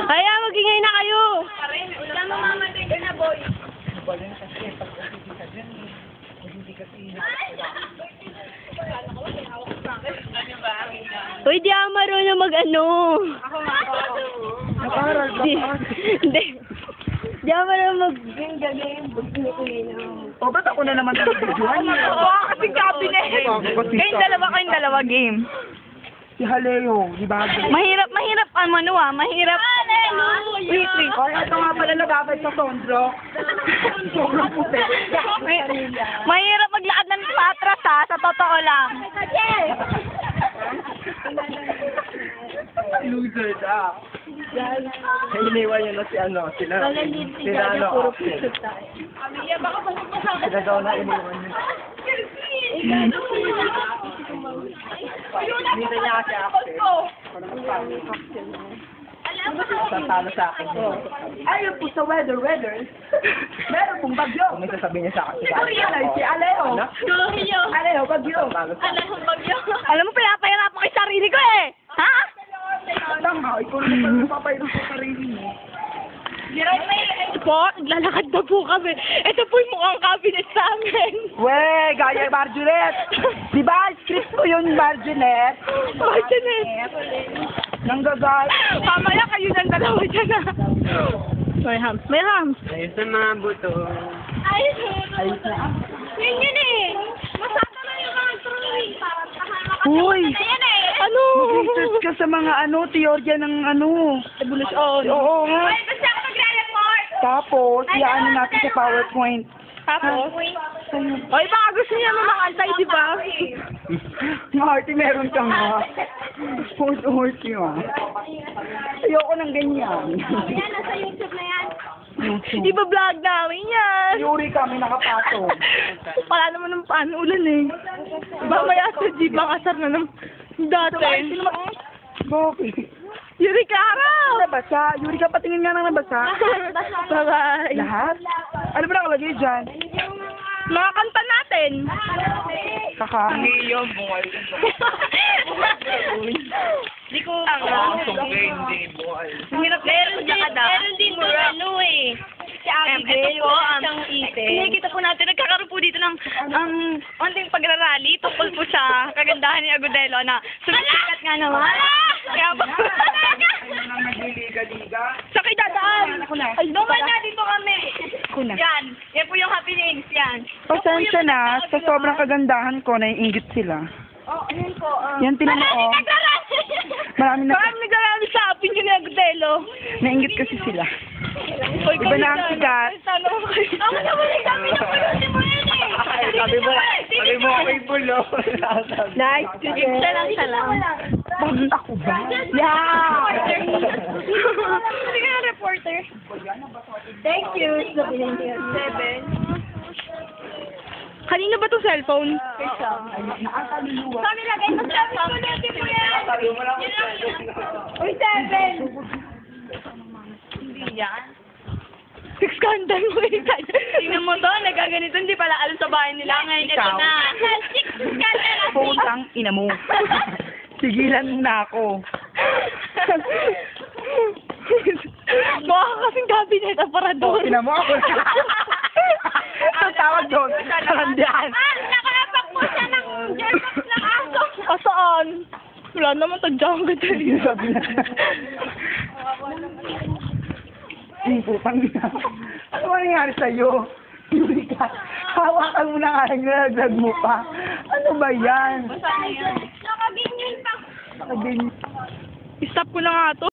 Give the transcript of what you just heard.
Kaya magingay na kayo. Wala mo mamatay ka na, boy. Uy, di ako marunong mag-ano. Nakaral ba? Hindi. Di ako marunong mag-game. O, ba't ako na naman nag-videoan? Oo, kasi cabinet. Kayong dalawa game. Si Haleo, di ba? Mahirap mahirap. Wait. Kaya ito nga pala nagabay sa Sondro. Sobrang puti. Mahirap maglakad ng patras ha, sa totoo lang. Loser ka. Iniwan niya na si ano, sila ano, sila daw na iniwan niya. Hindi niya kasi access. Talo sa akin. Ayun po sa weather. Meron pong bagyo. Kung may sasabihin niya sa akin. Si Alejo. Alejo, bagyo. Alam mo, pinapahirapan ko yung sarili ko eh. Ha? Tama, ikaw naman papayro sa sarili mo. Po, naglalakad na po kami. Ito po yung mukhang cabinet sa amin. Wey, gaya Marjonet. Di ba, script ko yun, Marjonet? Marjonet. Nanggagal. Mamaya kayo ng dalawa dyan ah. May hams. Ayos na mga buto. Ayos na. Yun eh. Masama na yung mga drawing. Parang tahanan Uy! Ano? Mag-research ka sa mga teorya ng Evolution. Oo nga. Basta ako magre-report. Tapos, iaano natin sa PowerPoint. Tapos? Oy, baka gusto niya mamangantay, di ba? Marty, meron kang horse yun. Ayoko ng ganyan. Yan, nasa YouTube na yan. Di ba vlog namin yan? Yuri kami nakapasok. Wala naman ng ulan eh. Mamaya sa jeep, makasar na ng dati. Bakit? Yuri Caro! Nabasa. Yuri ka, patingin nga ng nabasa. Bye-bye. Lahat? Ano ba nakalagay dyan? Mga kanta natin. Kaka. Di ko Meron din doon ano eh. Si Abigail, isang ite. Nakikita po natin, nagkakaroon po dito ng onting pagrarally tungkol po sa kagandahan ni Agudelo na sumikat nga naman. Kaya ba? Nagliliga-liga. Sa kay dadaan. Ay, Duman na dito kami. Yan. Yan po yung happenings. Yan. Pasensya na, sa sobrang kagandahan ko, naiingit sila. Oh, ayun po. Yan, tinan mo, oh. Marami na, Parang nagkarami sa opinion ni Agudelo. naingit kasi sila. Oy, Iba na ang sikat. Tanong ko kayo. Ako na wala kami na pulutin mo yan eh. Sabi mo ako'y bulo. Nice to see you. Salam. Bakit ako ba? Yeah. Sige na, reporter. Thank you. 7. Kanino ba itong cellphone? Kami lagay mo sa pulutin mo yan. Uy, 7. Hindi yan. Six scandal mo eh. Tingnan mo to, nagaganito, hindi pala alam sa bahay nila. Ngayon ito Ikaw. na. Putang ina mo. Sigilan mo na ako. Mukha kasing cabinet aparador. Ina mo ako. Ang tawag doon, kalandian. Nakaapak mo siya ng gerbox ng aso. Saan? Wala naman, tadyang ganda rin. Sabi na. Putang ina. Ano mangyayari sa'yo? Yuri ka. Hawakan mo na nga lang, nalaglag mo pa. Ano ba yan? Nakabinyon pa. Nakabing. Stop ko na nga to.